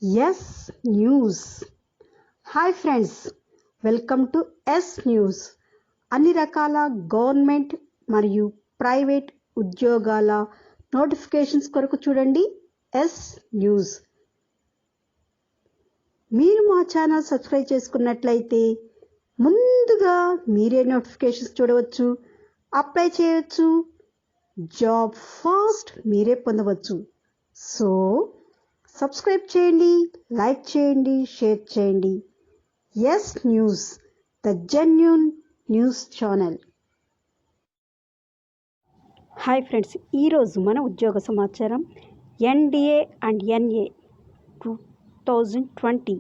Yes news. Hi friends, welcome to yes news. అన్ని రకాల government మరియు ప్రైవేట్ ఉద్యోగాల నోటిఫికేషన్స్ కొరకు చూడండి ఎస్ న్యూస్. మీరు మా ఛానల్ సబ్స్క్రైబ్ చేసుకున్నట్లయితే ముందుగా మీరే నోటిఫికేషన్స్ చూడవచ్చు, అప్లై చేయవచ్చు, జాబ్ ఫాస్ట్ మీరే పొందవచ్చు. సో సబ్స్క్రైబ్ చేయండి, లైక్ చేయండి, షేర్ చేయండి. S news, the genuine news channel. Hi friends, ఈరోజు మన ఉద్యోగ సమాచారం NDA and NA 2020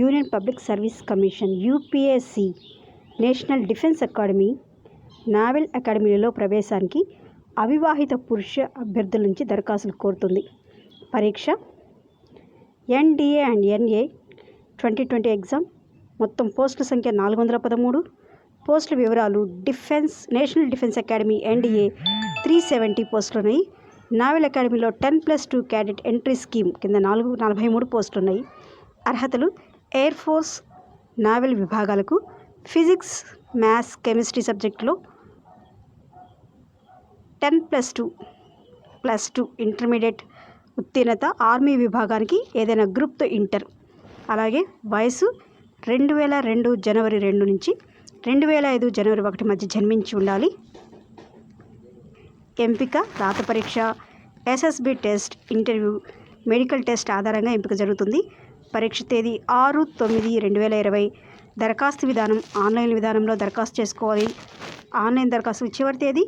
Union Public Service Commission UPSC National Defence Academy naval అకాడమీలలో ప్రవేశానికి అవివాహిత పురుష అభ్యర్థుల నుంచి దరఖాస్తులు కోరుతుంది. పరీక్ష ఎన్డీఏ అండ్ ఎన్ఏ 2020 ఎగ్జామ్. మొత్తం పోస్టుల సంఖ్య 413. పోస్టుల వివరాలు నేషనల్ డిఫెన్స్ అకాడమీ ఎన్డీఏ 370 పోస్టులు ఉన్నాయి. నావల్ అకాడమీలో 10+2 క్యాడెట్ ఎంట్రీ స్కీమ్ కింద 43 పోస్టులు ఉన్నాయి. అర్హతలు ఎయిర్ ఫోర్స్ నావల్ విభాగాలకు ఫిజిక్స్, మ్యాథ్స్, కెమిస్ట్రీ సబ్జెక్టులో 10+2 ఇంటర్మీడియట్ ఉత్తీర్ణత. ఆర్మీ విభాగానికి ఏదైనా గ్రూప్తో ఇంటర్. అలాగే వయసు 2002 జనవరి 2 నుంచి 2005 జనవరి 1 మధ్య జన్మించి ఉండాలి. ఎంపిక రాత పరీక్ష, SSB test, interview, medical test ఆధారంగా ఎంపిక జరుగుతుంది. పరీక్ష తేదీ 6/9/2020. దరఖాస్తు విధానం ఆన్లైన్ విధానంలో దరఖాస్తు చేసుకోవాలి. ఆన్లైన్ దరఖాస్తు చివరి తేదీ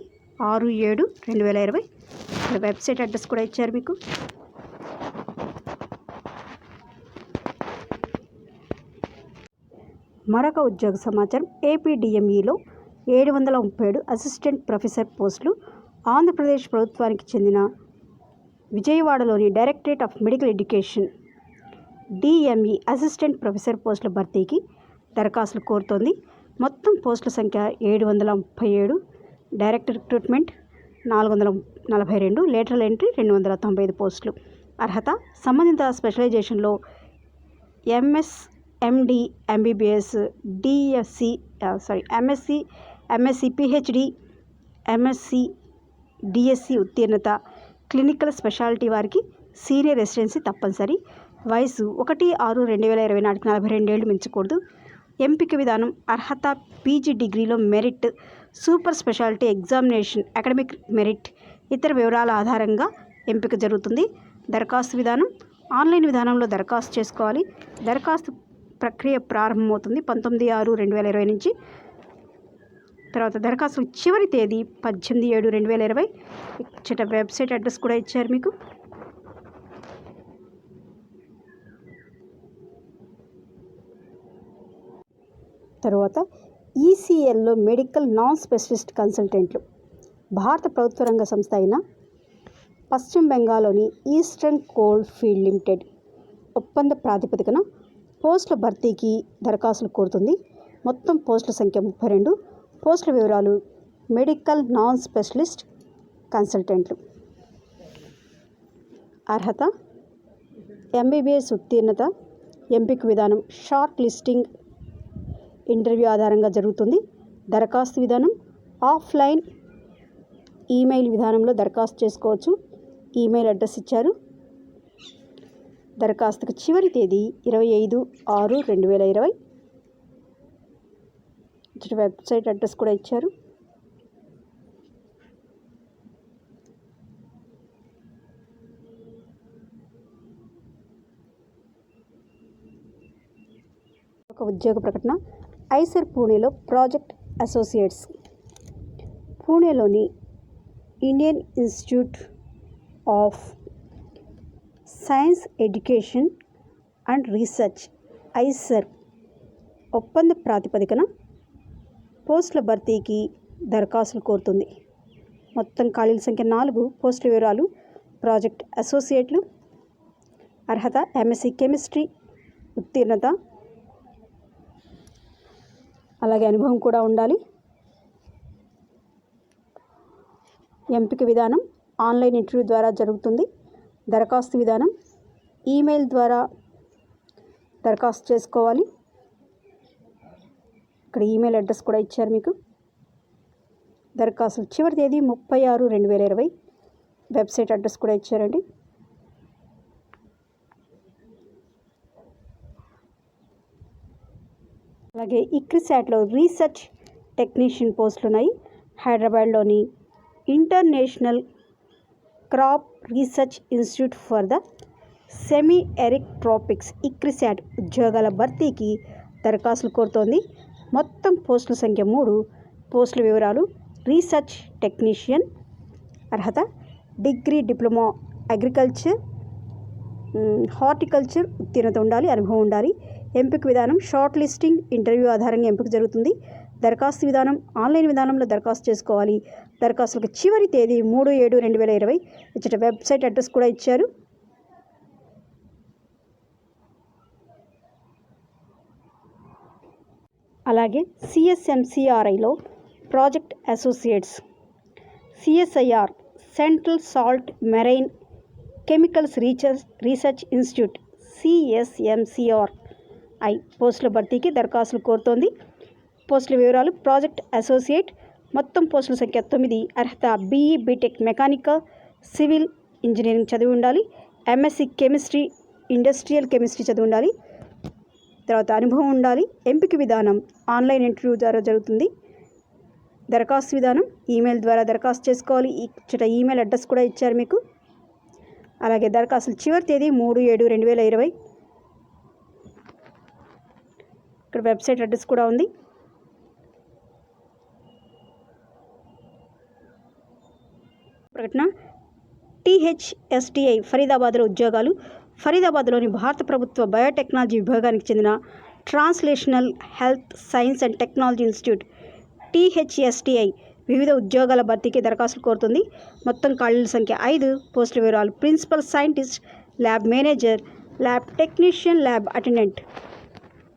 6/7/2020. వెబ్సైట్ అడ్రస్ కూడా ఇచ్చారు మీకు. మరొక ఉద్యోగ సమాచారం ఏపీడీఎంఈలో 737 అసిస్టెంట్ ప్రొఫెసర్ పోస్టులు. ఆంధ్రప్రదేశ్ ప్రభుత్వానికి చెందిన విజయవాడలోని directorate of medical education DME assistant professor పోస్టుల భర్తీకి దరఖాస్తులు కోరుతోంది. మొత్తం పోస్టుల సంఖ్య 737. డైరెక్ట్ రిక్రూట్మెంట్ 442, లేటరల్ ఎంట్రీ 295 పోస్టులు. అర్హత సంబంధిత స్పెషలైజేషన్లో MS, MD, MBBS, MSc, PhD, MSc, DSc ఉత్తీర్ణత. క్లినికల్ స్పెషాలిటీ వారికి సీనియర్ రెసిడెన్సీ తప్పనిసరి. వయసు 1/6/2020 నాటికి 42 ఏళ్ళు మించకూడదు. ఎంపిక విధానం అర్హత పీజీ డిగ్రీలో merit, super speciality examination, academic merit, ఇతర వివరాల ఆధారంగా ఎంపిక జరుగుతుంది. దరఖాస్తు విధానం ఆన్లైన్ విధానంలో దరఖాస్తు చేసుకోవాలి. దరఖాస్తు ప్రక్రియ ప్రారంభమవుతుంది 19/6/2020 నుంచి. తర్వాత దరఖాస్తు చివరి తేదీ 18/7/2020. ఇచ్చట వెబ్సైట్ అడ్రస్ కూడా ఇచ్చారు మీకు. తర్వాత ఈసీఎల్లో మెడికల్ నాన్ స్పెషలిస్ట్ కన్సల్టెంట్లు. భారత ప్రభుత్వ రంగ సంస్థ అయిన పశ్చిమ బెంగాల్లోని ఈస్టర్న్ కోల్ ఫీల్డ్ లిమిటెడ్ ఒప్పంద ప్రాతిపదికన పోస్టుల భర్తీకి దరఖాస్తులు కోరుతుంది. మొత్తం పోస్టుల సంఖ్య 32. పోస్టుల వివరాలు మెడికల్ నాన్ స్పెషలిస్ట్ కన్సల్టెంట్లు. అర్హత ఎంబీబీఎస్ ఉత్తీర్ణత. ఎంపిక విధానం షార్ట్ లిస్టింగ్, ఇంటర్వ్యూ ఆధారంగా జరుగుతుంది. దరఖాస్తు విధానం ఆఫ్లైన్, ఈమెయిల్ విధానంలో దరఖాస్తు చేసుకోవచ్చు. ఈమెయిల్ అడ్రస్ ఇచ్చారు. దరఖాస్తుకు చివరి తేదీ 25/6/2020. వెబ్సైట్ అడ్రస్ కూడా ఇచ్చారు. ఒక ఉద్యోగ ప్రకటన ఐసర్ పూణేలో ప్రాజెక్ట్ అసోసియేట్స్. పూణేలోని Indian Institute of Science Education and Research IISER ఒప్పంద ప్రాతిపదికన పోస్టుల భర్తీకి దరఖాస్తులు కోరుతుంది. మొత్తం ఖాళీల సంఖ్య 4. పోస్టుల వివరాలు ప్రాజెక్ట్ అసోసియేట్లు. అర్హత ఎంఎస్సి కెమిస్ట్రీ ఉత్తీర్ణత, అలాగే అనుభవం కూడా ఉండాలి. ఎంపిక విధానం ఆన్లైన్ ఇంటర్వ్యూ ద్వారా జరుగుతుంది. దరఖాస్తు విధానం ఈమెయిల్ ద్వారా దరఖాస్తు చేసుకోవాలి. ఇక్కడ ఈమెయిల్ అడ్రస్ కూడా ఇచ్చారు మీకు. దరఖాస్తు చివరి తేదీ 30/6/2020. వెబ్సైట్ అడ్రస్ కూడా ఇచ్చారండి. అలాగే ఇక్రిసాట్లో రీసెర్చ్ టెక్నీషియన్ పోస్టులు ఉన్నాయి. హైదరాబాద్లోని international crop research institute for the semi arid tropics ICRISAT ఉద్యోగాల భర్తీకి దరఖాస్తులు కోరుతోంది. మొత్తం పోస్టుల సంఖ్య 3. పోస్టుల వివరాలు: రీసెర్చ్ టెక్నీషియన్, అర్హత డిగ్రీ, డిప్లొమా, అగ్రికల్చర్, హార్టికల్చర్ ఉత్తీర్ణత ఉండాలి, అనుభవం ఉండాలి. ఎంపిక విధానం షార్ట్ లిస్టింగ్, ఇంటర్వ్యూ ఆధారంగా ఎంపిక జరుగుతుంది. దరఖాస్తు విధానం ఆన్లైన్ విధానంలో దరఖాస్తు చేసుకోవాలి. దరఖాస్తులకు చివరి తేదీ 3/7/2020. ఇచ్చట వెబ్సైట్ అడ్రస్ కూడా ఇచ్చారు. అలాగే సిఎస్ఎంసిఆర్ఐలో project associates, CSIR Central Salt Marine Chemicals Research Institute CSMCRI పోస్టుల భర్తీకి దరఖాస్తులు కోరుతోంది. పోస్టుల వివరాలు: ప్రాజెక్ట్ అసోసియేట్, మొత్తం పోస్టుల సంఖ్య 9. అర్హత BE, BTech, mechanical, civil engineering చదివి ఉండాలి. ఎంఎస్సి కెమిస్ట్రీ, ఇండస్ట్రియల్ కెమిస్ట్రీ చదివి ఉండాలి. తర్వాత అనుభవం ఉండాలి. ఎంపిక విధానం ఆన్లైన్ ఇంటర్వ్యూ ద్వారా జరుగుతుంది. దరఖాస్తు విధానం ఈమెయిల్ ద్వారా దరఖాస్తు చేసుకోవాలి. ఇచ్చట ఈమెయిల్ అడ్రస్ కూడా ఇచ్చారు మీకు. అలాగే దరఖాస్తుల చివరి తేదీ 3/7/2020. ఇక్కడ వెబ్సైట్ అడ్రస్ కూడా ఉంది. ప్రకటన: టీహెచ్ఎస్టీఐ ఫరీదాబాద్లో ఉద్యోగాలు. ఫరీదాబాద్లోని భారత ప్రభుత్వ బయోటెక్నాలజీ విభాగానికి చెందిన Translational Health Science and Technology Institute THSTI వివిధ ఉద్యోగాల భర్తీకి దరఖాస్తులు కోరుతుంది. మొత్తం ఖాళీల సంఖ్య 5. పోస్టుల వివరాలు: principal scientist, lab manager, lab technician, lab attendant.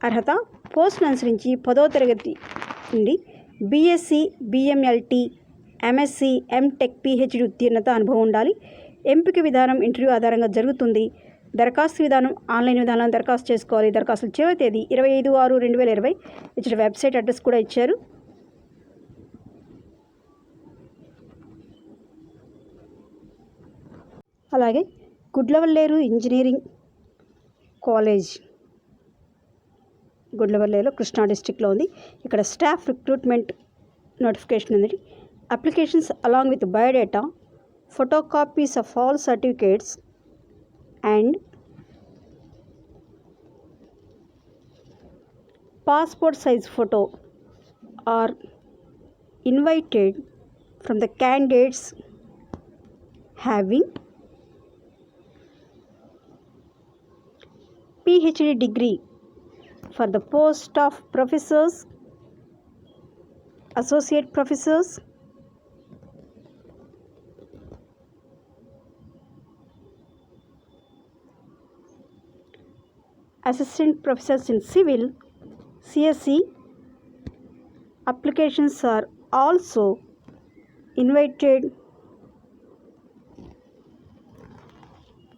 అర్హత పోస్టును అనుసరించి 10వ తరగతి నుండి BSc, BMLT, MSc, MTech, PhD ఉత్తీర్ణత, అనుభవం ఉండాలి. ఎంపిక విధానం ఇంటర్వ్యూ ఆధారంగా జరుగుతుంది. దరఖాస్తు విధానం ఆన్లైన్ విధానాన్ని దరఖాస్తు చేసుకోవాలి. దరఖాస్తుల చివరి తేదీ 25/6/2020. ఇచ్చిన వెబ్సైట్ అడ్రస్ కూడా ఇచ్చారు. అలాగే గుడ్లవల్లేరు ఇంజనీరింగ్ కాలేజ్, గుడ్లవల్లేరులో కృష్ణా డిస్టిక్లో ఉంది. ఇక్కడ స్టాఫ్ రిక్రూట్మెంట్ నోటిఫికేషన్ ఉంది. Applications along with biodata, photocopies of all certificates and passport size photo are invited from the candidates having PhD degree for the post of professors, associate professors, assistant professors in civil, CSE. Applications are also invited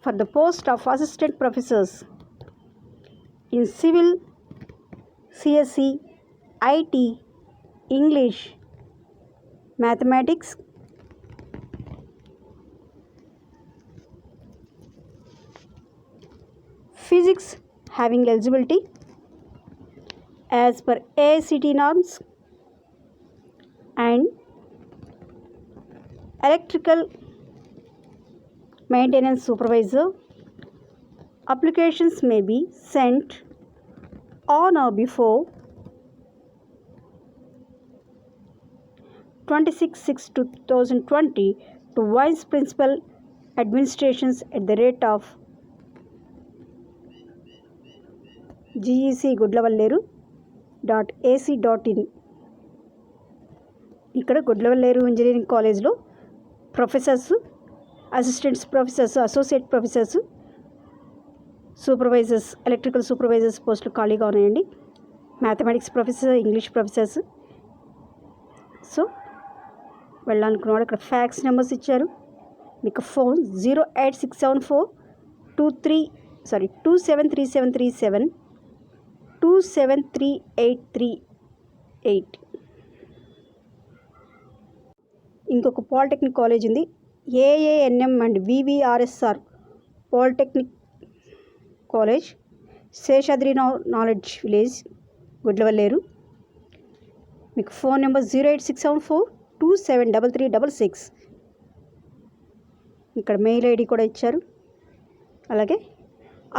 for the post of assistant professors in civil, CSE, IT, English, mathematics, physics, having eligibility as per AICT norms, and electrical maintenance supervisor. Applications may be sent on or before 26/6/2020 to Vice Principal Administrations at the rate of gec.gudlavalleru.ac.in. ఇక్కడ Gudlavalleru engineering కాలేజ్లో professors, assistants professors, associate professors, supervisors, electrical supervisors పోస్టులు ఖాళీగా ఉన్నాయండి. Mathematics professor, English professors. So వెళ్ళాలనుకున్నవాడు ఇక్కడ fax numbers ఇచ్చారు. మీకు phone 08674 273737 2733838. ఇంకొక పాలిటెక్నిక్ కాలేజ్ ఉంది, AANM and VVRSR polytechnic college, Seshadri knowledge village, Gudlavalleru. మీకు ఫోన్ నెంబర్ 08674273366. ఇక్కడ మెయిల్ ID కూడా ఇచ్చారు. అలాగే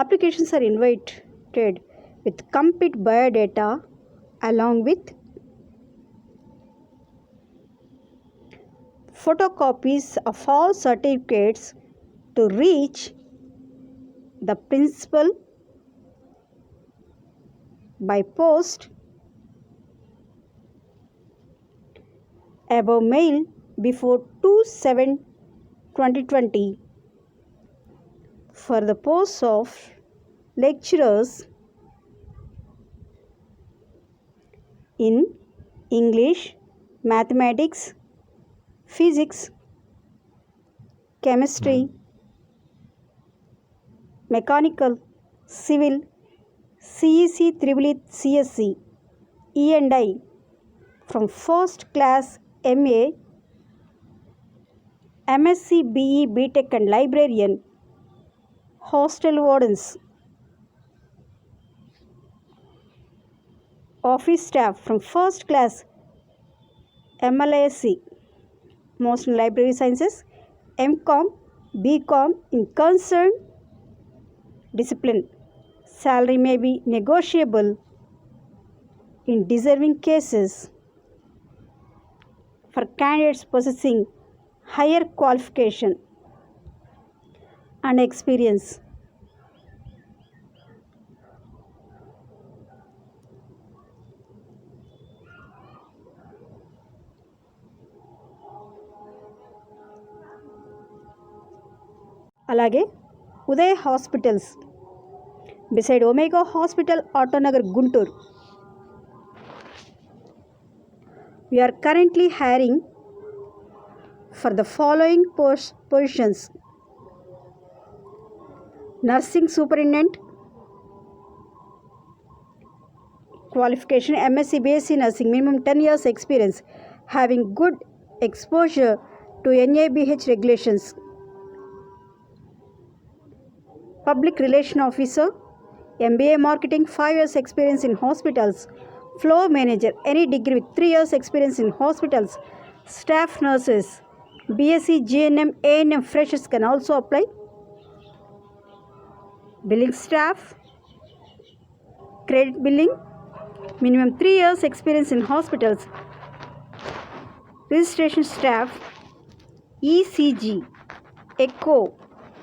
applications are invited with complete biodata along with photocopies of all certificates to reach the principal by post above mail before 2/7/2020 for the posts of lecturers in English, Mathematics, Physics, Chemistry, Mechanical, Civil, CEC, EEE, CSC, E&I from first class MA, MSc, BE, BTech and librarian, hostel wardens, office staff from first class MLISC, most in library sciences, MCom, BCom in concerned discipline. Salary may be negotiable in deserving cases for candidates possessing higher qualification and experience. అలాగే Uday hospitals beside Omega Hospital, Autonagar, Guntur. We are currently hiring for the following positions: Nursing Superintendent, qualification MSc, BSc Nursing, minimum 10 years experience, having good exposure to NABH regulations. Public Relation Officer, MBA Marketing, 5 years experience in hospitals. Floor Manager, any degree with 3 years experience in hospitals. Staff Nurses, BSc, GNM, ANM freshers can also apply. Billing Staff, Credit Billing, minimum 3 years experience in hospitals. Registration Staff, ECG, Echo,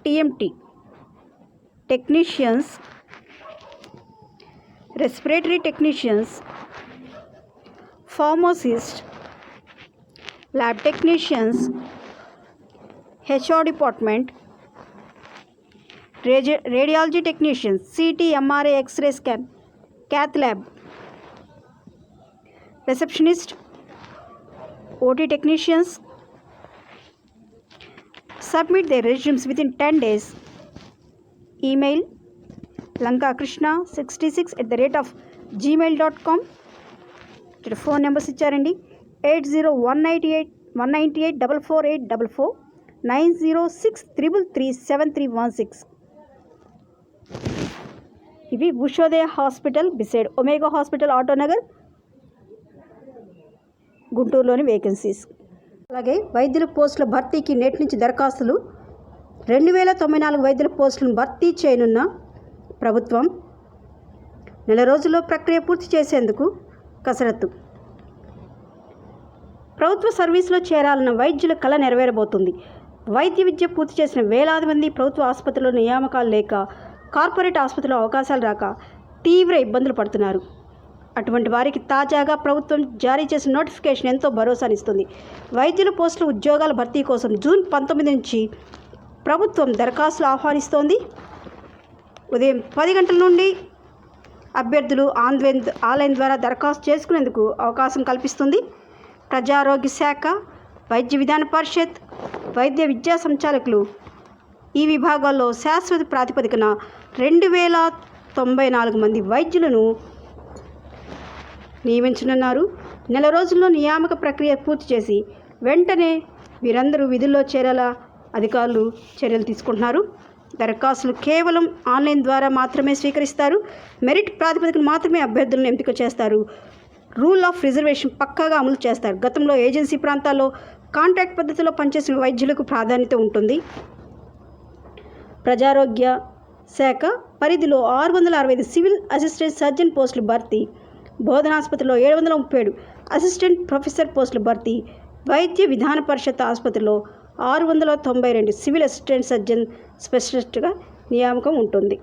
TMT. Technicians, Respiratory Technicians, Pharmacists, Lab Technicians, HR Department, Radiology Technicians, CT, MRI, X-ray scan, Cath Lab, Receptionist, OT Technicians. Submit their resumes within 10 days. Email lankakrishna66@gmail.com. ఇక్కడ phone numbers ఇచ్చారండి, 8019844844, 9063337316. ఇవి Ushodaya hospital beside omega hospital, Autonagar, గుంటూరులోని vacancies. అలాగే వైద్యుల పోస్టుల భర్తీకి నేటి నుంచి దరఖాస్తులు. 2094 వైద్యుల పోస్టులను భర్తీ చేయనున్న ప్రభుత్వం. నెల రోజుల్లో ప్రక్రియ పూర్తి చేసేందుకు కసరత్తు. ప్రభుత్వ సర్వీసులో చేరాలన్న వైద్యుల కళ నెరవేరబోతుంది. వైద్య విద్య పూర్తి చేసిన వేలాది మంది ప్రభుత్వ ఆసుపత్రుల్లో నియామకాలు లేక, కార్పొరేట్ ఆసుపత్రుల్లో అవకాశాలు రాక తీవ్ర ఇబ్బందులు పడుతున్నారు. అటువంటి వారికి తాజాగా ప్రభుత్వం జారీ చేసిన నోటిఫికేషన్ ఎంతో భరోసానిస్తుంది. వైద్యుల పోస్టుల ఉద్యోగాల భర్తీ కోసం జూన్ 19 నుంచి ప్రభుత్వం దరఖాస్తులు ఆహ్వానిస్తోంది. ఉదయం 10 గంటల నుండి అభ్యర్థులు ఆన్లైన్ ద్వారా దరఖాస్తు చేసుకునేందుకు అవకాశం కల్పిస్తుంది. ప్రజారోగ్య శాఖ, వైద్య విధాన పరిషత్, వైద్య విద్యా సంచాలకులు ఈ విభాగాల్లో శాశ్వత ప్రాతిపదికన 2094 మంది వైద్యులను నియమించనున్నారు. నెల రోజుల్లో నియామక ప్రక్రియ పూర్తి చేసి వెంటనే వీరందరూ విధుల్లో చేరేలా అధికారులు చర్యలు తీసుకుంటున్నారు. దరఖాస్తులు కేవలం ఆన్లైన్ ద్వారా మాత్రమే స్వీకరిస్తారు. మెరిట్ ప్రాతిపదికన మాత్రమే అభ్యర్థులను ఎంపిక చేస్తారు. రూల్ ఆఫ్ రిజర్వేషన్ పక్కాగా అమలు చేస్తారు. గతంలో ఏజెన్సీ ప్రాంతాల్లో కాంట్రాక్ట్ పద్ధతిలో పనిచేసిన వైద్యులకు ప్రాధాన్యత ఉంటుంది. ప్రజారోగ్య శాఖ పరిధిలో 665 సివిల్ అసిస్టెంట్ సర్జన్ పోస్టులు భర్తీ. బోధనాసుపత్రిలో 737 అసిస్టెంట్ ప్రొఫెసర్ పోస్టులు భర్తీ. వైద్య విధాన పరిషత్ ఆసుపత్రిలో 692 సివిల్ అసిస్టెంట్ సర్జన్ స్పెషలిస్ట్గా నియామకం ఉంటుంది.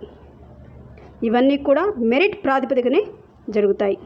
ఇవన్నీ కూడా మెరిట్ ప్రాతిపదికనే జరుగుతాయి.